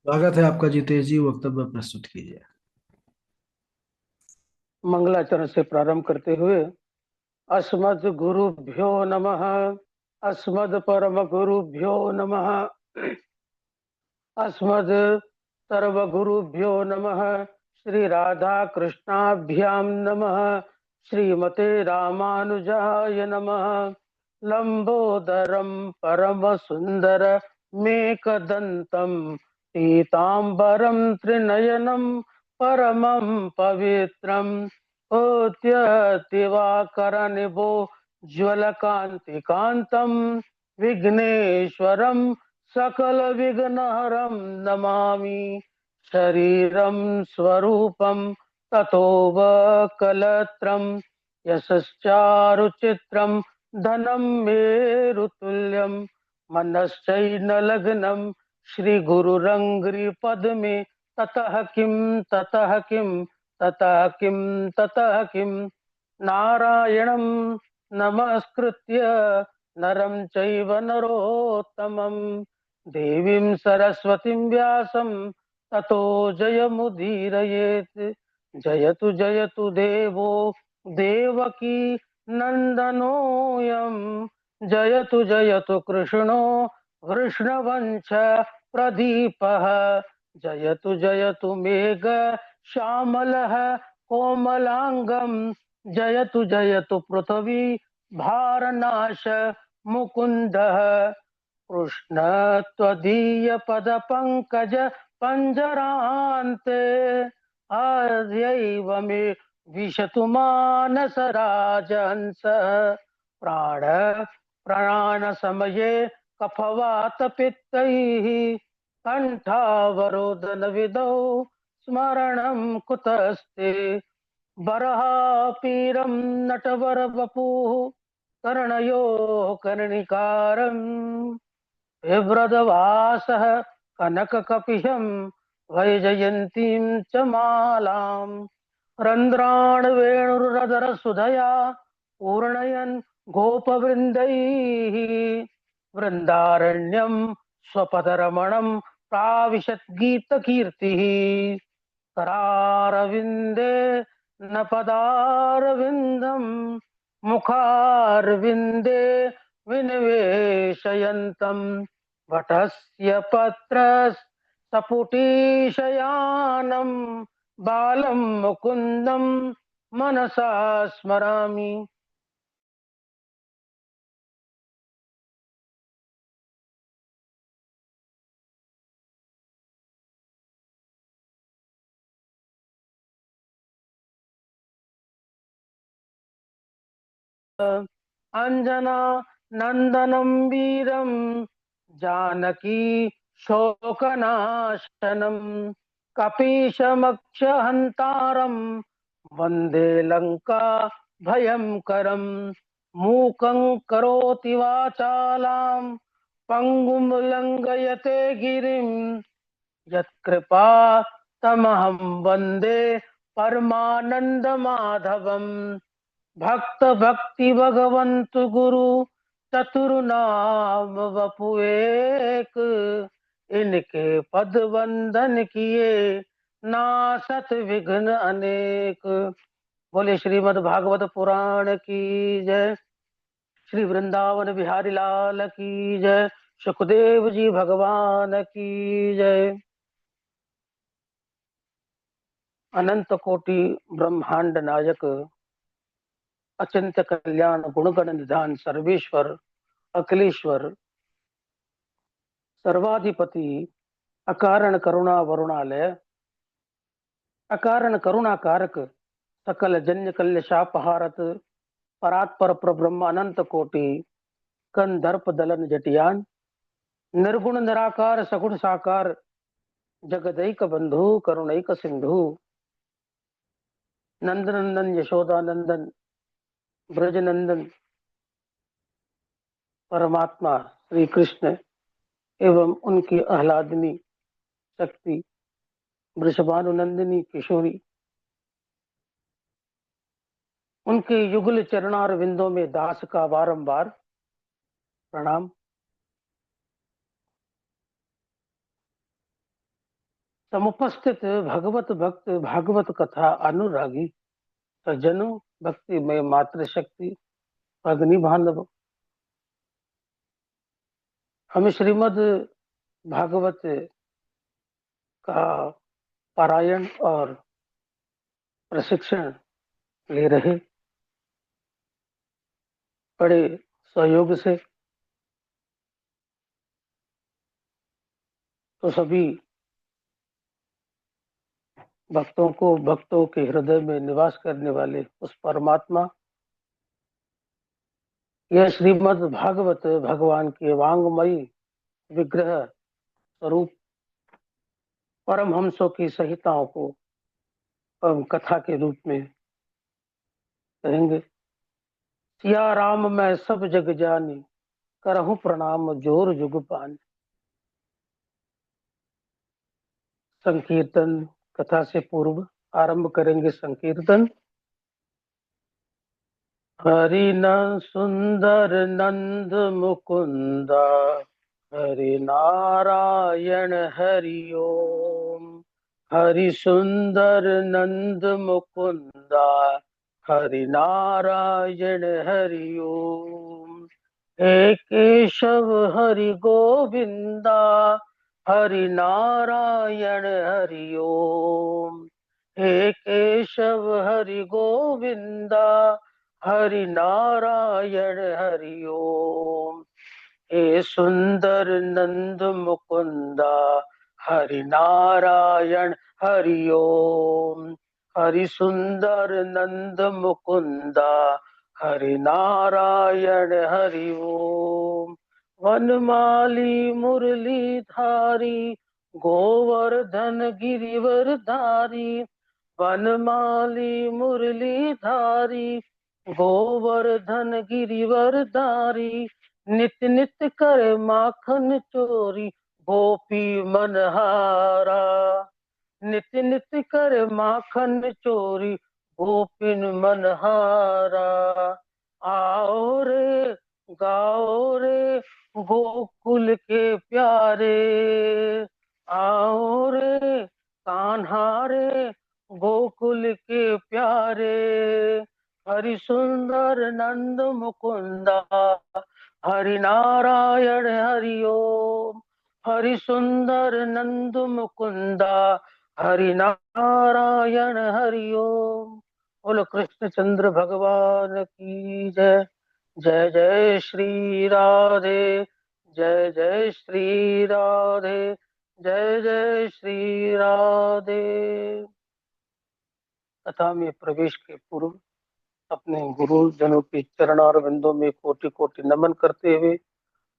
स्वागत है आपका जितेश जी, वक्तव्य प्रस्तुत कीजिए। मंगलाचरण से प्रारंभ करते हुए अस्मद् गुरुभ्यो नमः। अस्मद् परम गुरुभ्यो नमः। अस्मद् सर्वगुरुभ्यो नमः। श्री राधा कृष्णाभ्याम नमः। श्रीमते रामानुजाय नमः। लंबोदरम परम सुंदर मेकदंतम पीतांबरम त्रिनयनम परमं पवित्रम दिवाकरनिभो ज्वलकान्तिकान्तं विघ्नेश्वरं सकल विघ्नहरं नमामि। शरीरं स्वरूपं ततो वकलत्रं यशश्चारुचित्रं धनं मेरुतुल्यं मनश्चैनलग्नं श्रीगुरुरङ्घ्रिपद्मे ततः किं ततः किं ततः किं ततः किं नारायणं नमस्कृत्य नरं चैव नरोत्तमं देवीं सरस्वतीं व्यासं ततो जयमुदीरयेत्। जयतु जयतु देवो देवकी नन्दनोऽयं। जयतु जयतु कृष्णो वृष्णवंश प्रदीपः। जयतु जयतु मेघ श्यामलः कोमलांगं। जयतु जयतु पृथ्वी भारनाश मुकुंदः। कृष्ण त्वदीय पद पंकज पंजरान्ते आर्यैव मे विशतु मानस राजहंस। प्राण प्राण समये कफवात पित्तैः कंठावरोदन विदौ स्मरणं कुतस्ते। बर्हापीरं नटवरवपुः कर्णयो कर्णिकारं बिभ्रदवासः कनककपिशं वैजयन्तीं च मालाम्। रन्ध्रान् वेणुरधरसुधया पूर्णयन् गोपवृन्दैः वृन्दारण्यं स्वपदरमणं प्राविशत् गीतकीर्तिः। करारविन्दे न पदारविन्दं मुखारविन्दे विनिवेशयन्तं वटस्य पत्रसपुटीशयानं बालं मुकुन्दं मनसा स्मरामि। अंजना नंदनं वीरं जानकी शोकनाशनं कपीशमक्षहन्तारं वन्दे लंका भयंकरं। मूकं करोति वाचालां पंगुं लंघयते गिरिं यत्कृपा तमहं वन्दे परमानंद माधवम्। भक्त भक्ति भगवंत गुरु चतुर्नाम वपु एक। इनके पद वंदन किए नासत विघ्न अनेक। बोले श्रीमद् भागवत पुराण की जय। श्री वृंदावन बिहारी लाल की जय। सुखदेव जी भगवान की जय। अनंत कोटि ब्रह्मांड नायक अचिंत्य कल्याण गुणगण निधान सर्वेश्वर अखिलेश्वर सर्वाधिपति अकारण करुणा वरुणालय अकारण करुणा कारक सकल जन्य कल्य शापहारत परात्पर प्रब्रह्म अनंत कोटि कंदर्प दलन जटियान निर्गुण निराकार सगुण साकार जगदैक बंधु करुणैक सिंधु नंदनंदन यशोदानंदन ब्रजनंदन परमात्मा श्री कृष्ण एवं उनकी आह्लादनी शक्ति वृषभानुनंदिनी किशोरी उनके युगल चरणार विंदों में दास का बारंबार प्रणाम। समुपस्थित भगवत भक्त भागवत कथा अनुरागी सज्जनों, भक्ति में मात्र शक्ति अग्नि बांधव। हम श्रीमद् भागवत का पारायण और प्रशिक्षण ले रहे, बड़े सहयोग से। तो सभी भक्तों को, भक्तों के हृदय में निवास करने वाले उस परमात्मा, यह श्रीमद् भागवत भगवान के वांगमयी विग्रह स्वरूप परमहंसों की संहिताओं को हम कथा के रूप में कहेंगे। सिया राम मैं सब जग जानी, करहूं प्रणाम जोर जुग पानी। संकीर्तन कथा से पूर्व आरंभ करेंगे संकीर्तन। हरि न सुंदर नंद मुकुंदा, हरि नारायण हरि ओम। हरि सुंदर नंद मुकुंदा, हरि नारायण हरि ओम। हे केशव हरि गोविंदा, हरि नारायण हरि ओम। हे केशव हरि गोविंदा, हरि नारायण हरि ओम। हे सुंदर नंद मुकुंदा, हरि नारायण हरि ओम। हरि सुंदर नंद मुकुंदा, हरि नारायण हरि ओम। वनमाली मुरली धारी, गोवर्धन गिरिवर धारी। वनमाली मुरली धारी, गोवर्धन गिरिवर धारी। नित नित करे माखन चोरी, गोपी मनहारा। नित नित करे माखन चोरी, गोपिन मनहारा। आओ रे गाओ रे गोकुल के प्यारे, आओ रे कान्हा रे गोकुल के प्यारे। हरि सुंदर नंद मुकुंदा, हरि नारायण हरि ओम। हरि सुंदर नंद मुकुंदा, हरि नारायण हरि ओम। बोलो कृष्णचंद्र भगवान की जय। जय जय श्री राधे, जय जय श्री राधे, जय जय श्री राधे। कथा में प्रवेश के पूर्व अपने गुरुजनों के चरणार बिंदों में कोटि कोटि नमन करते हुए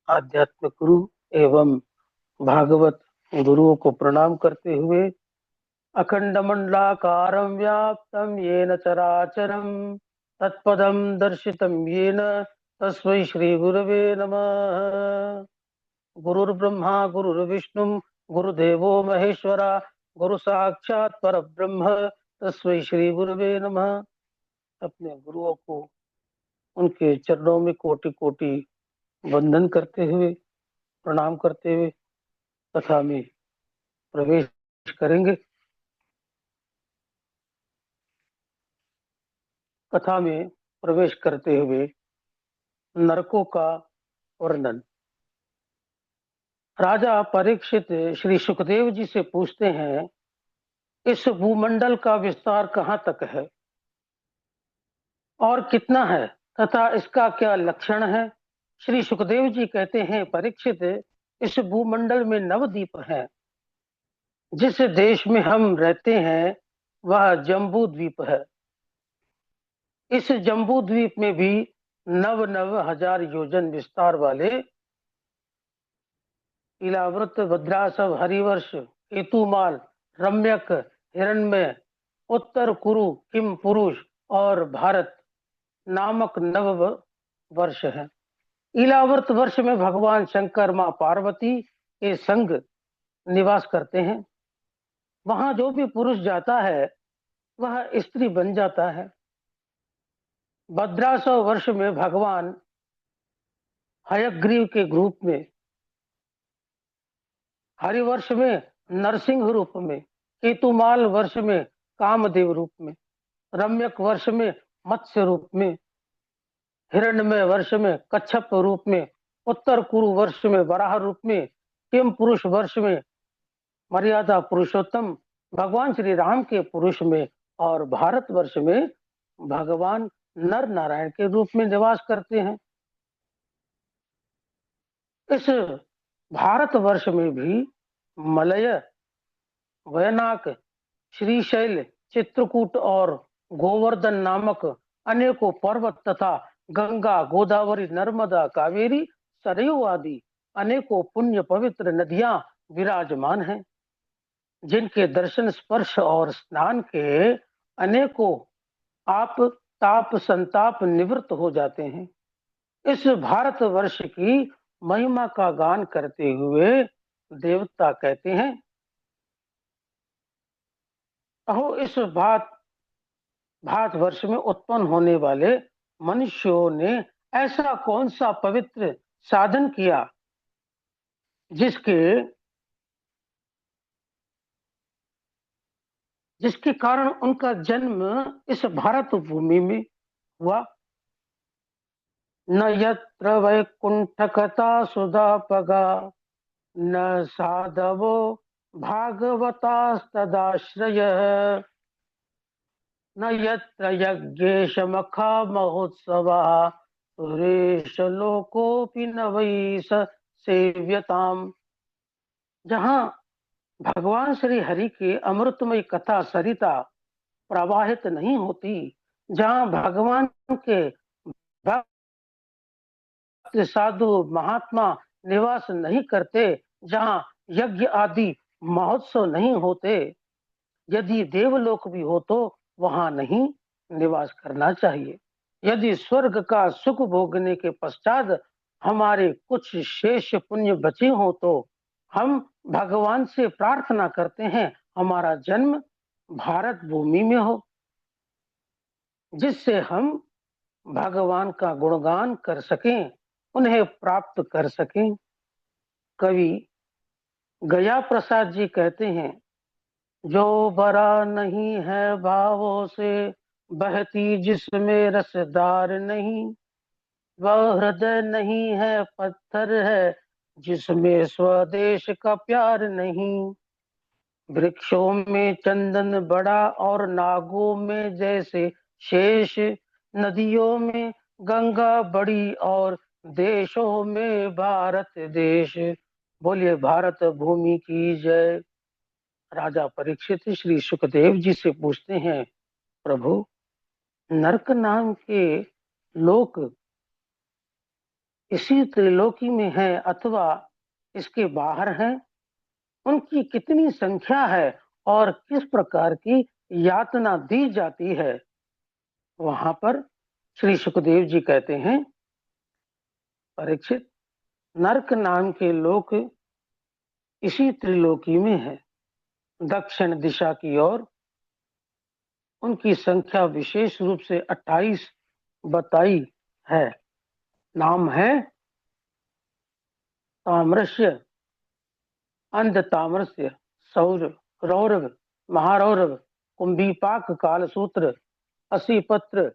आध्यात्मिक गुरु एवं भागवत गुरुओं को प्रणाम करते हुए अखंड मंडलाकारं व्याप्तं येन चराचरं तत्पदं दर्शितं येन तस्मै श्री गुरवे नमः। गुरुर्ब्रह्मा गुरुर्विष्णु गुरुदेवो महेश्वरा, गुरु साक्षात् परब्रह्म तस्मै श्री गुरवे नमः। अपने गुरुओं को उनके चरणों में कोटि कोटि वंदन करते हुए, प्रणाम करते हुए कथा में प्रवेश करेंगे। कथा में प्रवेश करते हुए नरकों का वर्णन। राजा परीक्षित श्री सुखदेव जी से पूछते हैं, इस भूमंडल का विस्तार कहाँ तक है और कितना है तथा इसका क्या लक्षण है। श्री सुखदेव जी कहते हैं, परीक्षित, इस भूमंडल में नवद्वीप है। जिस देश में हम रहते हैं वह जम्बू द्वीप है। इस जम्बू द्वीप में भी 9,9,000 योजन विस्तार वाले इलावृत, भद्रासव, हरिवर्ष, केतुमाल, रम्यक, हिरण्मय, उत्तर कुरु, किम पुरुष और भारत नामक नव वर्ष है। इलावर्त वर्ष में भगवान शंकर मां पार्वती के संग निवास करते हैं। वहां जो भी पुरुष जाता है वह स्त्री बन जाता है। भद्रासव वर्ष में भगवान हयग्रीव के रूप में, हरिवर्ष में नरसिंह रूप में, केतुमाल वर्ष में कामदेव रूप में, रम्यक वर्ष में मत्स्य रूप में, हिरण्यमय वर्ष में कच्छप रूप में, उत्तर कुरु वर्ष में वराह रूप में, किम पुरुष वर्ष में मर्यादा पुरुषोत्तम भगवान श्री राम के पुरुष में, और भारत वर्ष में भगवान नर नारायण के रूप में निवास करते हैं। इस भारत वर्ष में भी मलय, वयनाक, श्रीशैल, चित्रकूट और गोवर्धन नामक अनेकों पर्वत तथा गंगा, गोदावरी, नर्मदा, कावेरी, सरयू आदि अनेकों पुण्य पवित्र नदियां विराजमान हैं, जिनके दर्शन, स्पर्श और स्नान के अनेकों आप ताप संताप निवृत्त हो जाते हैं। इस भारत वर्ष की महिमा का गान करते हुए देवता कहते हैं, अहो इस भारत वर्ष में उत्पन्न होने वाले मनुष्यों ने ऐसा कौन सा पवित्र साधन किया जिसके कारण उनका जन्म इस भारत भूमि में हुआ। न यत्र वैकुंठकथा सुधापगा न साधवो भागवतास्तदाश्रय न यत्र यज्ञेशमखा महोत्सवः सुरेश लोकोऽपि न वै सेव्यताम। जहाँ भगवान श्री हरि की अमृतमय कथा सरिता प्रवाहित नहीं होती, जहाँ भगवान के भक्त साधु महात्मा निवास नहीं करते, जहाँ यज्ञ आदि महोत्सव नहीं होते, यदि देवलोक भी हो तो वहां नहीं निवास करना चाहिए। यदि स्वर्ग का सुख भोगने के पश्चात हमारे कुछ शेष पुण्य बचे हो तो हम भगवान से प्रार्थना करते हैं हमारा जन्म भारत भूमि में हो, जिससे हम भगवान का गुणगान कर सकें, उन्हें प्राप्त कर सकें। कवि गया प्रसाद जी कहते हैं, जो बरा नहीं है भावों से बहती जिसमें रसदार नहीं, वह हृदय नहीं है पत्थर है जिसमें स्वदेश का प्यार नहीं। वृक्षों में चंदन बड़ा और नागों में जैसे शेष, नदियों में गंगा बड़ी और देशों में भारत देश। बोलिए भारत भूमि की जय। राजा परीक्षित श्री सुखदेव जी से पूछते हैं, प्रभु नरक नाम के लोक इसी त्रिलोकी में है अथवा इसके बाहर हैं? उनकी कितनी संख्या है और किस प्रकार की यातना दी जाती है? वहां पर श्री सुखदेव जी कहते हैं, परीक्षित नरक नाम के लोक इसी त्रिलोकी में है, दक्षिण दिशा की ओर। उनकी संख्या विशेष रूप से 28 बताई है। नाम है ताम्रस्य, अंध ताम्रस्य, सौर, रौरव, महारौरव, कुंभीपाक, कालसूत्र, असीपत्र,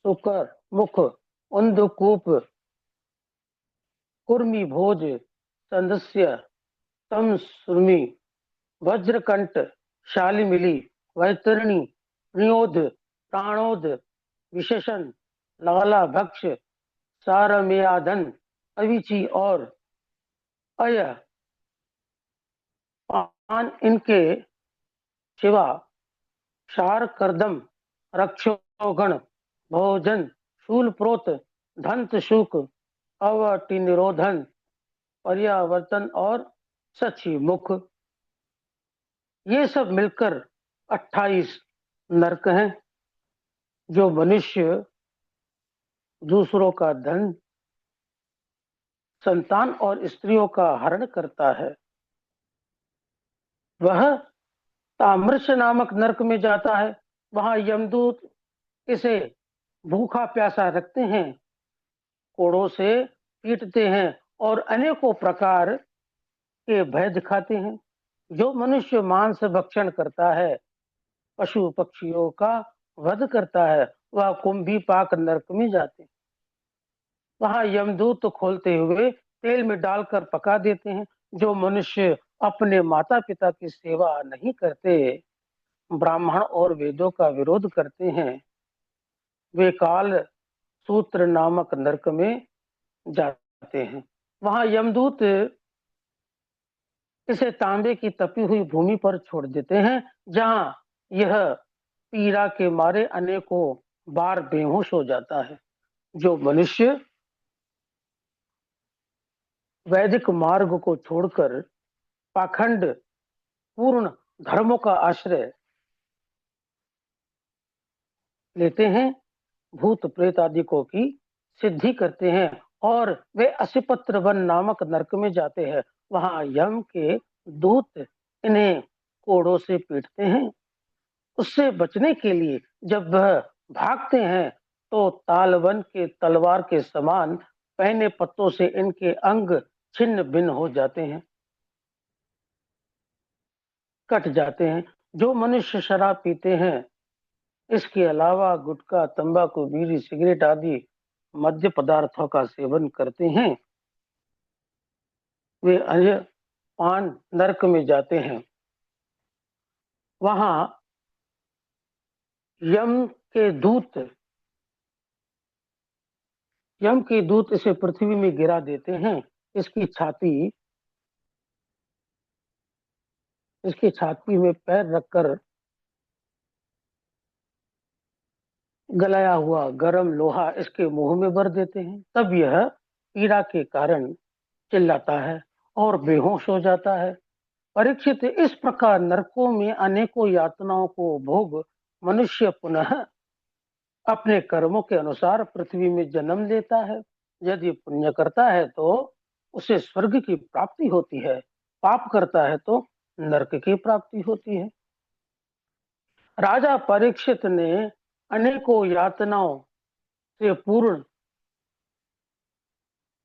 सुकर, मुख, उन्दकूप, कुर्मी भोज, संदस्य, तमसुर्मी, वज्रकंठ, शालिमिली, वैतरणी, प्रियोध, प्राणोद, विशेषण, लाला भक्ष, सारमेयाधन, अविची और अय पान इनके शिवा शार करदम, रक्षोगण, भोजन, शूल प्रोत, धंत शुक, अवटी निरोधन, पर्यावर्तन और सची मुख, ये सब मिलकर 28 नरक हैं, जो मनुष्य दूसरों का धन, संतान और स्त्रियों का हरण करता है, वह ताम्रश नामक नरक में जाता है। वहां यमदूत इसे भूखा प्यासा रखते हैं, कोड़ों से पीटते हैं और अनेकों प्रकार के भय दिखाते हैं। जो मनुष्य मांस भक्षण करता है, पशु पक्षियों का वध करता है, वह कुंभी पाक नरक में जाते हैं। वहां यमदूत खोलते हुए तेल में डालकर पका देते हैं। जो मनुष्य अपने माता पिता की सेवा नहीं करते, ब्राह्मण और वेदों का विरोध करते हैं, वे काल सूत्र नामक नरक में जाते हैं। वहां यमदूत इसे तांबे की तपी हुई भूमि पर छोड़ देते हैं, जहां यह पीड़ा के मारे अनेकों बार बेहोश हो जाता है। जो मनुष्य वैदिक मार्ग को छोड़कर पाखंड पूर्ण धर्मों का आश्रय लेते हैं, भूत प्रेत आदि को की सिद्धि करते हैं और वे असिपत्र वन नामक नरक में जाते हैं। वहां यम के दूत इन्हें कोड़ों से पीटते हैं। उससे बचने के लिए जब वह भागते हैं तो तालवन के तलवार के समान पहने पत्तों से इनके अंग छिन्न भिन्न हो जाते हैं, कट जाते हैं। जो मनुष्य शराब पीते हैं, इसके अलावा गुटखा तंबाकू बीड़ी सिगरेट आदि मद्य पदार्थों का सेवन करते हैं, वे अन्य पान नरक में जाते हैं। वहां यम के दूत यम के दूत इसे पृथ्वी में गिरा देते हैं। इसकी छाती इसकी छाती में पैर रखकर गलाया हुआ गर्म लोहा इसके मुंह में भर देते हैं। तब यह पीड़ा के कारण चिल्लाता है और बेहोश हो जाता है। परीक्षित, इस प्रकार नरकों में अनेकों यातनाओं को भोग मनुष्य पुनः अपने कर्मों के अनुसार पृथ्वी में जन्म लेता है। यदि पुण्य करता है तो उसे स्वर्ग की प्राप्ति होती है, पाप करता है तो नरक की प्राप्ति होती है। राजा परीक्षित ने अनेकों यातनाओं से पूर्ण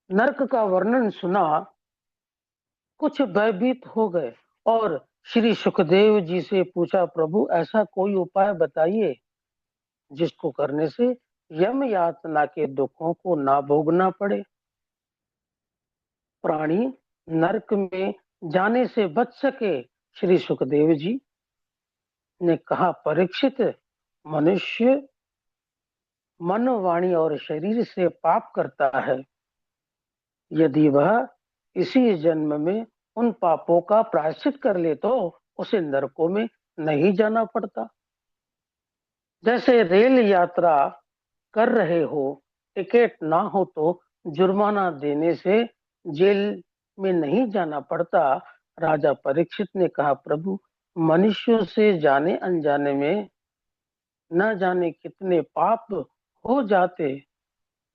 नरक का वर्णन सुना, कुछ भयभीत हो गए और श्री सुखदेव जी से पूछा, प्रभु ऐसा कोई उपाय बताइए जिसको करने से यम यातना के दुखों को ना भोगना पड़े, प्राणी नरक में जाने से बच सके। श्री सुखदेव जी ने कहा, परीक्षित, मनुष्य मन वाणी और शरीर से पाप करता है। यदि वह इसी जन्म में उन पापों का प्रायश्चित कर ले तो उसे नरकों में नहीं जाना पड़ता। जैसे रेल यात्रा कर रहे हो, टिकट ना हो तो जुर्माना देने से जेल में नहीं जाना पड़ता। राजा परीक्षित ने कहा, प्रभु, मनुष्यों से जाने अनजाने में न जाने कितने पाप हो जाते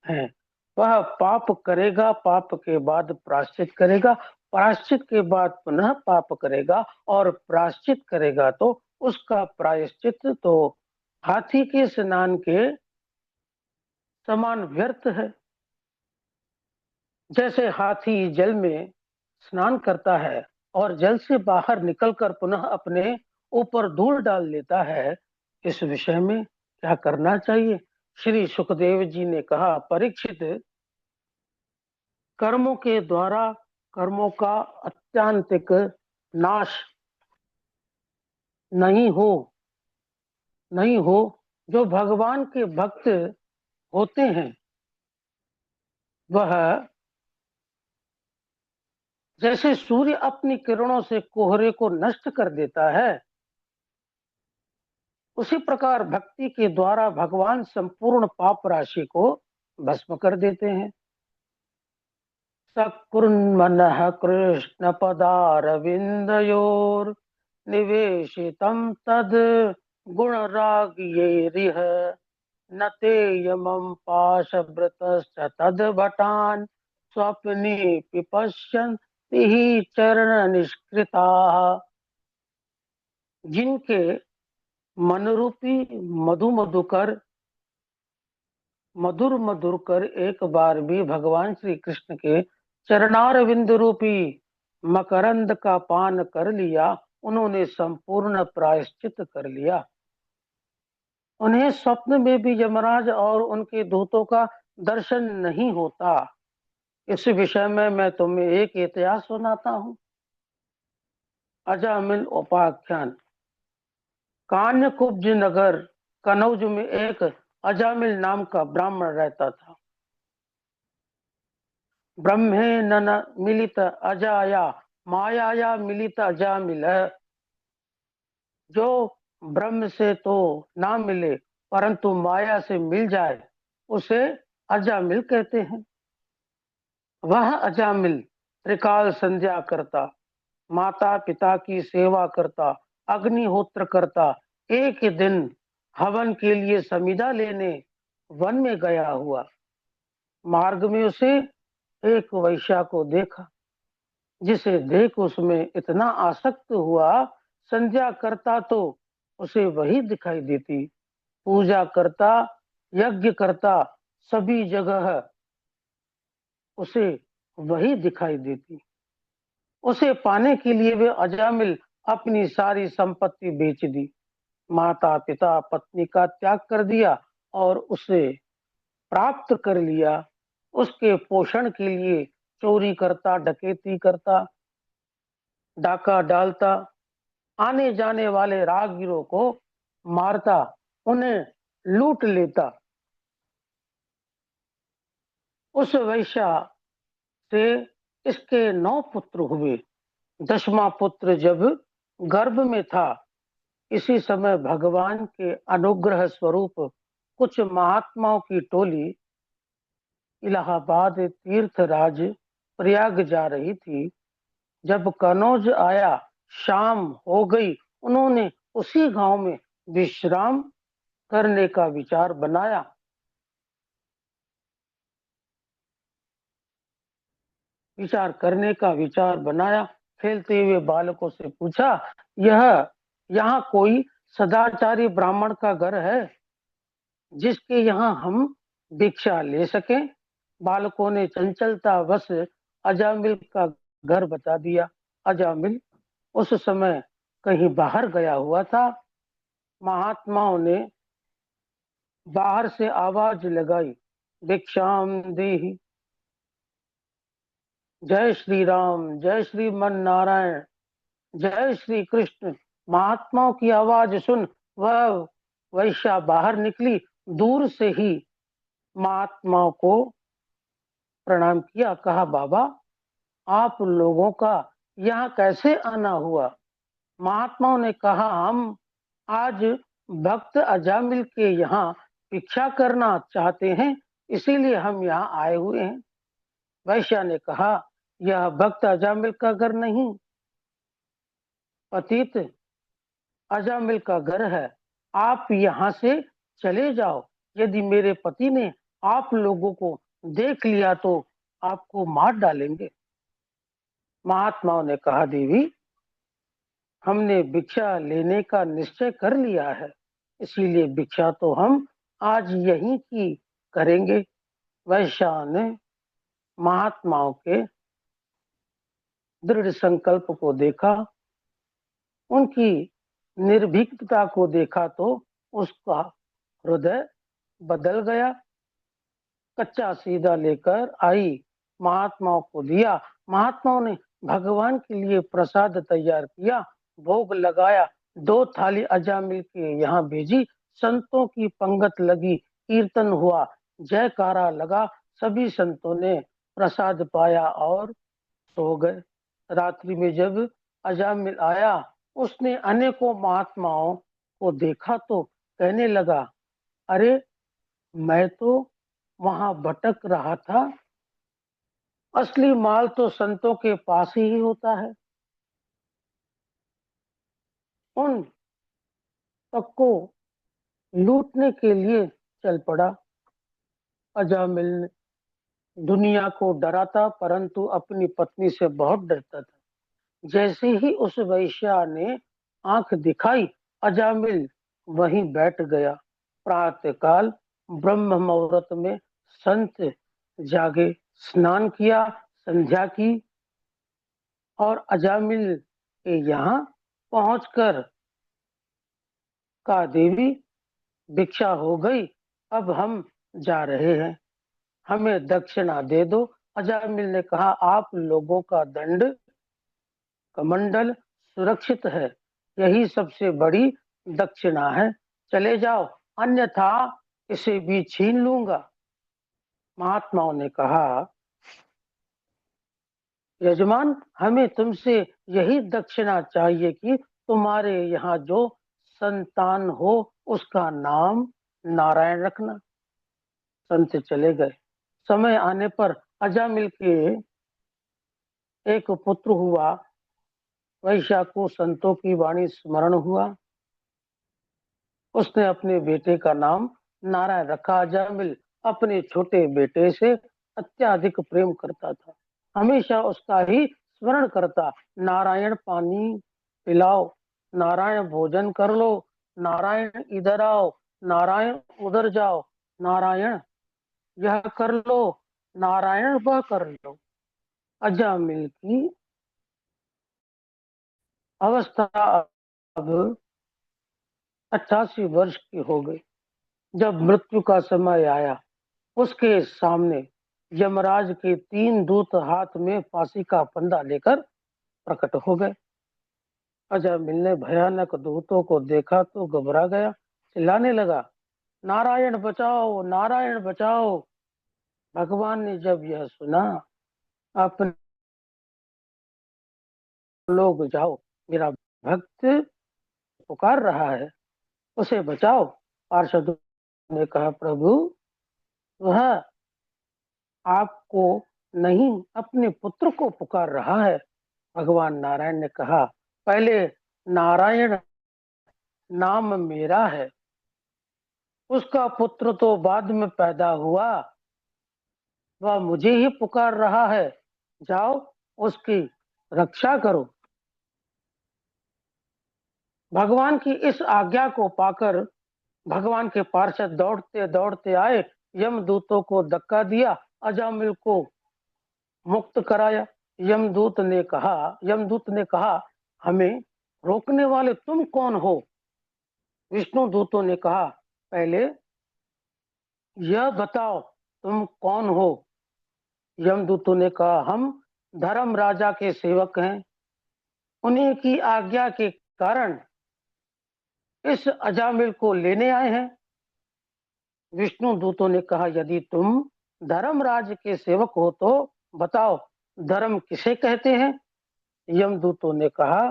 हैं। वह पाप करेगा, पाप के बाद प्रायश्चित करेगा, प्रायश्चित के बाद पुनः पाप करेगा और प्रायश्चित करेगा तो उसका प्रायश्चित तो हाथी के स्नान के समान व्यर्थ है। जैसे हाथी जल में स्नान करता है और जल से बाहर निकलकर पुनः अपने ऊपर धूल डाल लेता है, इस विषय में क्या करना चाहिए? श्री सुखदेव जी ने कहा, परीक्षित, कर्मों के द्वारा कर्मों का अत्यांतिक नाश नहीं हो नहीं हो जो भगवान के भक्त होते हैं, वह जैसे सूर्य अपनी किरणों से कोहरे को नष्ट कर देता है, उसी प्रकार भक्ति के द्वारा भगवान संपूर्ण पाप राशि को भस्म कर देते हैं। सकुर्मनः कृष्ण पदारविंदयोर निवेशितं तद गुण रागयेरिह न ते यमं पाशभृतश्च तद भटान स्वप्ने पिपश्यन्ति हि चरण निष्कृताः। जिनके मनरूपी मधु मधुकर मधुर मधुर कर एक बार भी भगवान श्री कृष्ण के चरणारविंद रूपी मकरंद का पान कर लिया, उन्होंने संपूर्ण प्रायश्चित कर लिया। उन्हें स्वप्न में भी यमराज और उनके दूतों का दर्शन नहीं होता। इस विषय में मैं तुम्हें एक इतिहास सुनाता हूँ। अजामिल उपाख्यान। कान्यकुब्ज नगर कनौज में एक अजामिल नाम का ब्राह्मण रहता था। ब्रह्मे नन मिलित अजाया मायाया मिलित अजामिल। जो ब्रह्म से तो ना मिले परंतु माया से मिल जाए उसे अजामिल कहते हैं। वह अजामिल त्रिकाल संध्या करता, माता पिता की सेवा करता, अग्निहोत्र करता। एक दिन हवन के लिए समिधा लेने वन में गया हुआ। मार्ग में उसे एक वैश्या को देखा, जिसे देख उसमें इतना आसक्त हुआ, संध्या करता तो उसे वही दिखाई देती, पूजा करता, यज्ञ करता, सभी जगह उसे वही दिखाई देती। उसे पाने के लिए वे अजामिल अपनी सारी संपत्ति बेच दी, माता पिता पत्नी का त्याग कर दिया और उसे प्राप्त कर लिया। उसके पोषण के लिए चोरी करता, डकैती करता, डाका डालता, आने जाने वाले राहगीरों को मारता, उन्हें लूट लेता। उस वैश्या से इसके 9 पुत्र हुए। 10वां पुत्र जब गर्भ में था, इसी समय भगवान के अनुग्रह स्वरूप कुछ महात्माओं की टोली इलाहाबाद तीर्थराज प्रयाग जा रही थी। जब कनौज आया, शाम हो गई, उन्होंने उसी गांव में विश्राम करने का विचार बनाया। खेलते हुए बालकों से पूछा, यह यहाँ कोई सदाचारी ब्राह्मण का घर है जिसके यहाँ हम भिक्षा ले सकें? बालकों ने चंचलता वश अजामिल का घर बता दिया। अजामिल उस समय कहीं बाहर गया हुआ था। महात्माओं ने बाहर से आवाज लगाई, भिक्षाम देहि। जय श्री राम, जय श्रीमन नारायण, जय श्री कृष्ण। महात्माओं की आवाज सुन वह वैश्या बाहर निकली। दूर से ही महात्माओं को प्रणाम किया, कहा, बाबा आप लोगों का यहाँ कैसे आना हुआ? महात्माओं ने कहा, हम आज भक्त अजामिल के यहाँ भिक्षा करना चाहते हैं, इसीलिए हम यहाँ आए हुए हैं। वैश्या ने कहा, यह भक्त अजामिल का घर नहीं, पतित अजामिल का घर है। आप यहाँ से चले जाओ। यदि मेरे पति ने आप लोगों को देख लिया तो आपको मार डालेंगे। महात्माओं ने कहा, देवी हमने भिक्षा लेने का निश्चय कर लिया है, इसीलिए भिक्षा तो हम आज यहीं की करेंगे। वैश्या ने महात्माओं के दृढ़ संकल्प को देखा, उनकी निर्भीकता को देखा तो उसका हृदय बदल गया। कच्चा सीधा लेकर आई, महात्माओं को दिया। महात्माओं ने भगवान के लिए प्रसाद तैयार किया, भोग लगाया। 2 थाली अजामिल के यहाँ भेजी। संतों की पंगत लगी, कीर्तन हुआ, जयकारा लगा। सभी संतों ने प्रसाद पाया और सो गए। रात्रि में जब अजामिल आया, उसने अनेकों महात्माओं को देखा तो कहने लगा, अरे मैं तो वहां भटक रहा था, असली माल तो संतों के पास ही होता है। उन सबको लूटने के लिए चल पड़ा। अजामिल दुनिया को डरा था परंतु अपनी पत्नी से बहुत डरता था। जैसे ही उस वैश्या ने आंख दिखाई, अजामिल वहीं बैठ गया। प्रातःकाल ब्रह्म मुहूर्त में संत जागे, स्नान किया, संध्या की और अजामिल के यहाँ पहुंचकर कहा, देवी भिक्षा हो गई, अब हम जा रहे हैं, हमें दक्षिणा दे दो। अजामिल ने कहा, आप लोगों का दंड कमंडल सुरक्षित है, यही सबसे बड़ी दक्षिणा है, चले जाओ, अन्यथा इसे भी छीन लूंगा। महात्माओं ने कहा, यजमान, हमें तुमसे यही दक्षिणा चाहिए कि तुम्हारे यहाँ जो संतान हो उसका नाम नारायण रखना। संत चले गए। समय आने पर अजामिल के एक पुत्र हुआ। वैश्या को संतों की वाणी स्मरण हुआ, उसने अपने बेटे का नाम नारायण रखा। अजामिल अपने छोटे बेटे से अत्यधिक प्रेम करता था, हमेशा उसका ही स्मरण करता। नारायण पानी पिलाओ, नारायण भोजन कर लो, नारायण इधर आओ, नारायण उधर जाओ, नारायण यह कर लो, नारायण वह कर लो। अजामिल की अवस्था अब 88 वर्ष की हो गई। जब मृत्यु का समय आया, उसके सामने यमराज के 3 दूत हाथ में फांसी का फंदा लेकर प्रकट हो गए। अजामिल ने भयानक दूतों को देखा तो घबरा गया, चिल्लाने लगा, नारायण बचाओ, नारायण बचाओ। भगवान ने जब यह सुना, अपने लोग जाओ, मेरा भक्त पुकार रहा है, उसे बचाओ। पार्षदों ने कहा, प्रभु वह आपको नहीं, अपने पुत्र को पुकार रहा है। भगवान नारायण ने कहा, पहले नारायण नाम मेरा है, उसका पुत्र तो बाद में पैदा हुआ, वह मुझे ही पुकार रहा है, जाओ उसकी रक्षा करो। भगवान की इस आज्ञा को पाकर भगवान के पार्षद दौड़ते दौड़ते आए, यमदूतों को धक्का दिया, अजामिल को मुक्त कराया। यमदूत ने कहा, हमें रोकने वाले तुम कौन हो? विष्णु दूतों ने कहा, पहले यह बताओ तुम कौन हो? यमदूतों ने कहा, हम धर्म राजा के सेवक हैं, उन्हीं की आज्ञा के कारण इस अजामिल को लेने आए हैं। विष्णु दूतों ने कहा, यदि तुम धर्मराज के सेवक हो तो बताओ, धर्म किसे कहते हैं? यमदूतों ने कहा,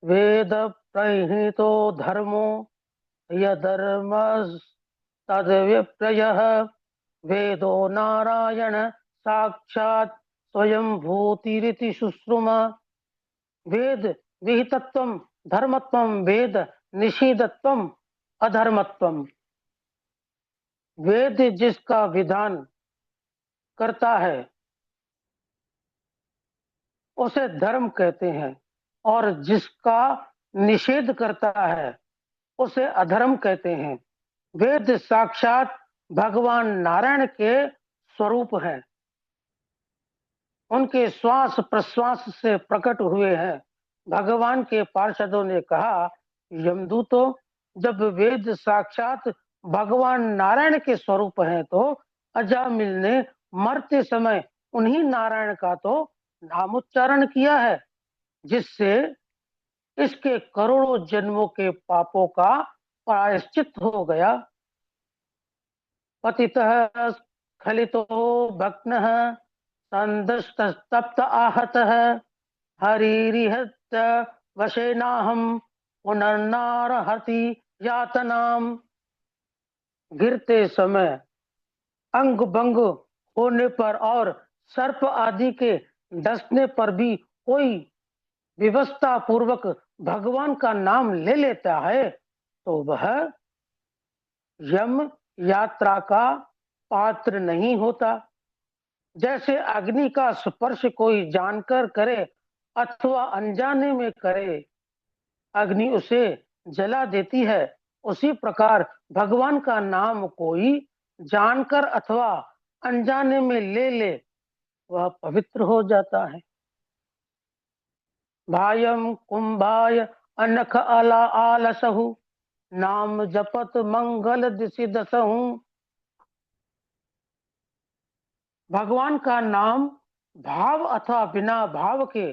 वेद प्रहितो धर्मो यधर्म तद्व्यप्रयः, वेदो नारायण साक्षात स्वयं भूतिरिति शुश्रुमा। वेद विहितत्वम धर्मत्वम, वेद निषेधत्वम अधर्मत्वम। वेद जिसका विधान करता है उसे धर्म कहते हैं, और जिसका निषेध करता है उसे अधर्म कहते हैं। वेद साक्षात भगवान नारायण के स्वरूप हैं, उनके श्वास प्रश्वास से प्रकट हुए हैं। भगवान के पार्षदों ने कहा, यमदूतों, जब वेद साक्षात भगवान नारायण के स्वरूप हैं तो अजामिल ने मरते समय उन्हीं नारायण का तो नामोच्चारण किया है, जिससे इसके करोड़ों जन्मों के पापों का प्रायश्चित हो गया। पतितः स्खलितो भग्नः संदस्तप्त आहतः, हरिरिहत वशेनाहम पुनर्नारहति यातनाम। गिरते समय अंग भंग होने पर और सर्प आदि के डसने पर भी कोई व्यवस्था पूर्वक भगवान का नाम ले लेता है तो वह यम यात्रा का पात्र नहीं होता। जैसे अग्नि का स्पर्श कोई जानकर करे अथवा अनजाने में करे, अग्नि उसे जला देती है, उसी प्रकार भगवान का नाम कोई जानकर अथवा अनजाने में ले ले, वह पवित्र हो जाता है। भायम कुंभाय अनख अला आलसहु, नाम जपत मंगल दिशि दसहु। भगवान का नाम भाव अथवा बिना भाव के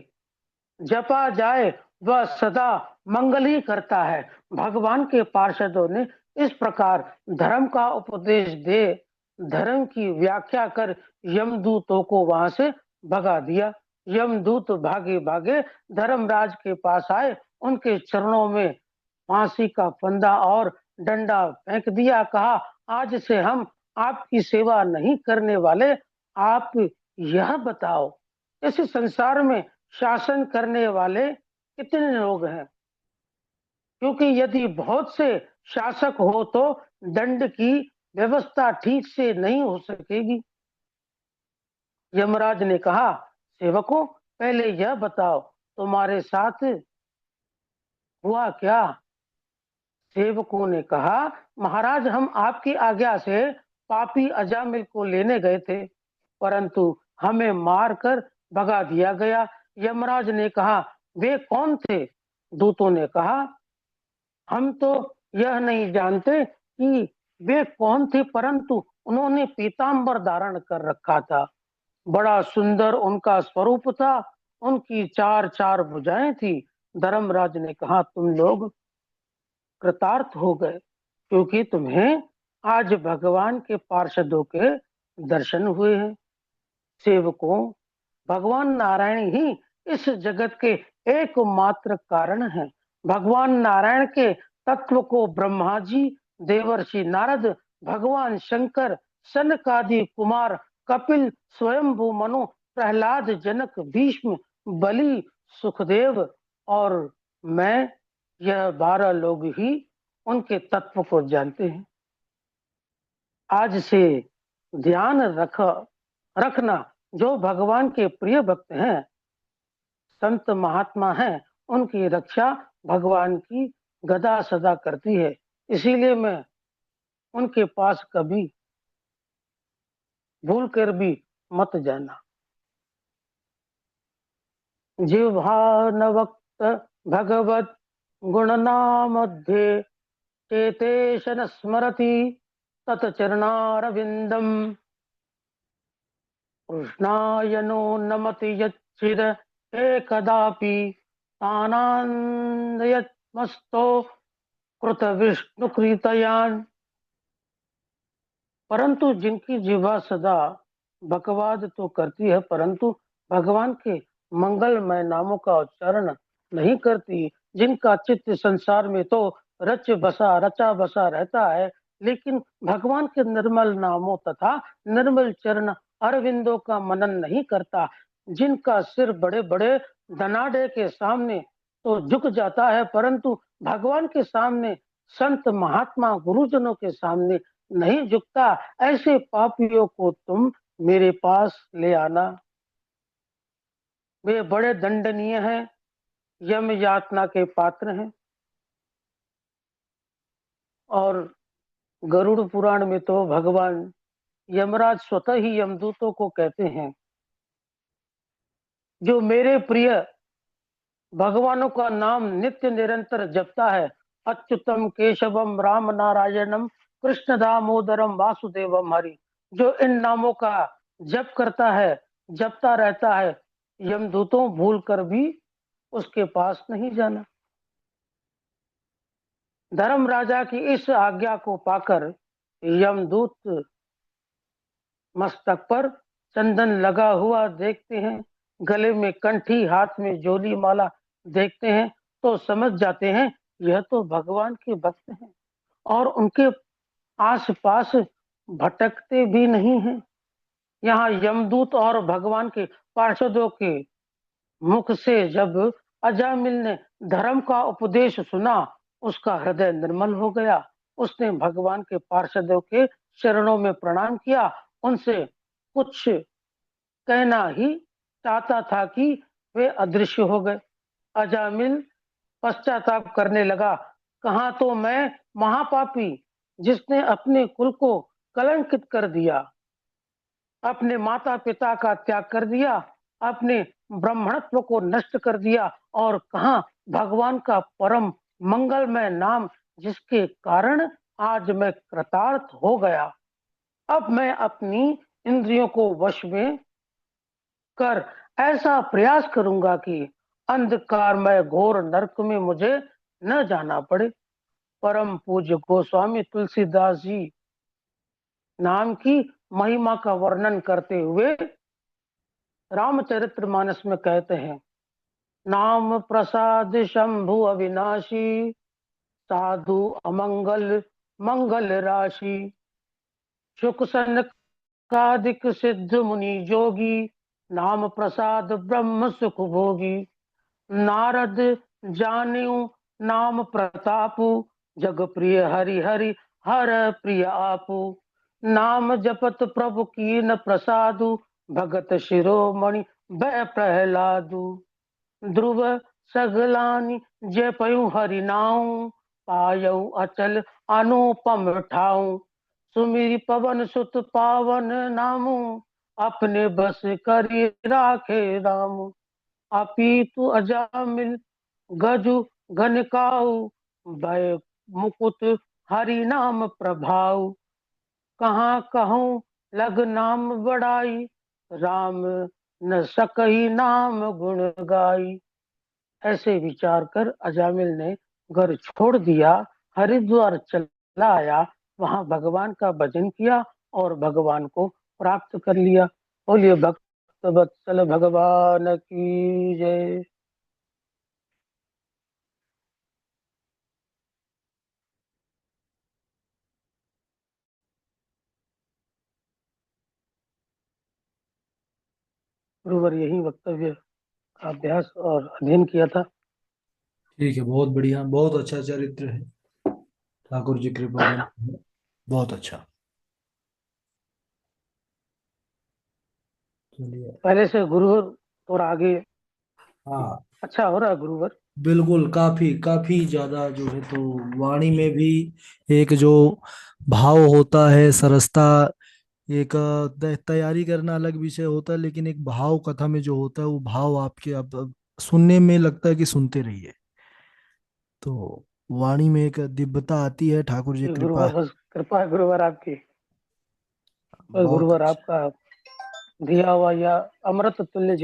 जपा जाए वह सदा मंगल ही करता है। भगवान के पार्षदों ने इस प्रकार धर्म का उपदेश दे धर्म की व्याख्या कर यमदूतों को वहां से भगा दिया। यमदूत भागे भागे धर्मराज के पास आए, उनके चरणों में फांसी का फंदा और डंडा फेंक दिया। कहा, आज से हम आपकी सेवा नहीं करने वाले। आप यह बताओ, इस संसार में शासन करने वाले कितने लोग हैं? क्योंकि यदि बहुत से शासक हो तो दंड की व्यवस्था ठीक से नहीं हो सकेगी। यमराज ने कहा, सेवकों, पहले यह बताओ तुम्हारे साथ हुआ क्या? सेवकों ने कहा, महाराज, हम आपकी आज्ञा से पापी अजामिल को लेने गए थे, परंतु हमें मारकर भगा दिया गया। यमराज ने कहा, वे कौन थे? दूतों ने कहा, हम तो यह नहीं जानते कि वे कौन थे, परंतु उन्होंने पीतांबर धारण कर रखा था। बड़ा सुंदर उनका स्वरूप था, उनकी चार चार भुजाएं थी। धर्मराज ने कहा, तुम लोग कृतार्थ हो गए, क्योंकि तुम्हें आज भगवान के पार्षदों के दर्शन हुए हैं। सेवकों, भगवान नारायण ही इस जगत के एकमात्र कारण हैं। भगवान नारायण के तत्व को ब्रह्मा जी, देवर्षि नारद, भगवान शंकर, सनकादि कुमार, कपिल, स्वयंभू मनु, प्रहलाद, जनक, भीष्म, बलि, सुखदेव और मैं, यह 12 लोग ही उनके तत्व को जानते हैं। आज से ध्यान रखना, जो भगवान के प्रिय भक्त हैं, संत महात्मा हैं, उनकी रक्षा भगवान की गदा सदा करती है। इसीलिए मैं उनके पास कभी भूल कर भी मत जाना। जिह्वा न वक्त भगवत गुणनामध्ये, चेतेश न स्मरति तत्चरणारविंदम। कृष्णायनो नमति यच्चिद एकदापि, तानान्दयत्मस्तो कृत विष्णुकृतयान। परंतु जिनकी जिह्वा सदा बकवाद तो करती है, परंतु भगवान के मंगलमय नामों का उच्चारण नहीं करती, जिनका चित्त संसार में तो रचा बसा रहता है, लेकिन भगवान के निर्मल नामों तथा निर्मल चरण अरविंदों का मनन नहीं करता, जिनका सिर बड़े बड़े धनाढ्य के सामने तो झुक जाता है, परंतु भगवान के सामने, संत महात्मा गुरुजनों के सामने नहीं झुकता, ऐसे पापियों को तुम मेरे पास ले आना। वे बड़े दंडनीय हैं, यम यातना के पात्र हैं। और गरुड़ पुराण में तो भगवान यमराज स्वतः ही यमदूतों को कहते हैं, जो मेरे प्रिय भगवानों का नाम नित्य निरंतर जपता है, अच्युतम केशवम राम नारायणम कृष्ण दामोदरम वासुदेवम हरि, जो इन नामों का जप करता है, जपता रहता है, यमदूतों भूल कर भी उसके पास नहीं जाना। धर्म राजा की इस आज्ञा को पाकर यमदूत मस्तक पर चंदन लगा हुआ देखते हैं, गले में कंठी, हाथ में जोली माला देखते हैं, तो समझ जाते हैं यह तो भगवान के भक्त हैं और उनके आसपास भटकते भी नहीं हैं। यहाँ यमदूत और भगवान के पार्षदों के मुख से जब अजामिल ने धर्म का उपदेश सुना, उसका हृदय निर्मल हो गया। उसने भगवान के पार्षदों के चरणों में प्रणाम किया, उनसे कुछ कहना ही चाहता था कि वे अदृश्य हो गए। अजामिल पश्चाताप करने लगा, कहा तो मैं महापापी जिसने अपने कुल को कलंकित कर दिया, अपने माता पिता का त्याग कर दिया, अपने ब्राह्मणत्व को नष्ट कर दिया, और कहा भगवान का परम मंगलमय नाम जिसके कारण आज मैं कृतार्थ हो गया। अब मैं अपनी इंद्रियों को वश में कर ऐसा प्रयास करूंगा कि अंधकारमय घोर नरक में मुझे न जाना पड़े। परम पूज्य गोस्वामी तुलसीदास जी नाम की महिमा का वर्णन करते हुए रामचरितमानस में कहते हैं, नाम प्रसाद शंभु अविनाशी, साधु अमंगल मंगल राशि, सुख सनकादिक सिद्ध मुनि जोगी, नाम प्रसाद ब्रह्म सुख भोगी। नारद जान्यू नाम प्रतापु, जग प्रिय हरि हरि हर प्रिय आपु। नाम जपत प्रभु की न प्रसादु, भगत शिरोमणि भय प्रहलादु। ध्रुव सगलानि जय पयु हरि नाउ, पायउ अचल अनुपम ठाऊ। सुमिरि पवन सुत पावन नामु, अपने बस करी राखे रामु। अपीतु अजामिल गजु घनकाऊ, भय मुकुट हरि नाम प्रभाऊ। कहाँ कहूँ लग नाम बड़ाई, राम न सकही नाम गुण गाई। ऐसे विचार कर अजामिल ने घर छोड़ दिया, हरिद्वार चला आया, वहां भगवान का भजन किया और भगवान को प्राप्त कर लिया। बोलिए भक्त वत्सल भगवान की जय। गुरुवर यही वक्तव्य का अभ्यास और अध्ययन किया था। ठीक है, बहुत बढ़िया, बहुत अच्छा चरित्र है, ठाकुर जी कृपा बन, बहुत अच्छा। चलिए। पहले से गुरुवर थोड़ा आगे हाँ, अच्छा हो रहा है गुरुवर। बिल्कुल, काफी काफी ज्यादा जो है तो वाणी में भी एक जो भाव होता है, सरसता, एक तैयारी करना अलग विषय होता है, लेकिन एक भाव कथा में जो होता है वो भाव आपके अब सुनने में लगता है कि सुनते रहिए। तो वाणी में एक दिव्यता आती है, ठाकुर जी कृपा। गुरुवर बस कृपा है गुरुवर आपकी। और बहुत गुरुवर अच्छा। आपका दिया हुआ या अमृत तुल्य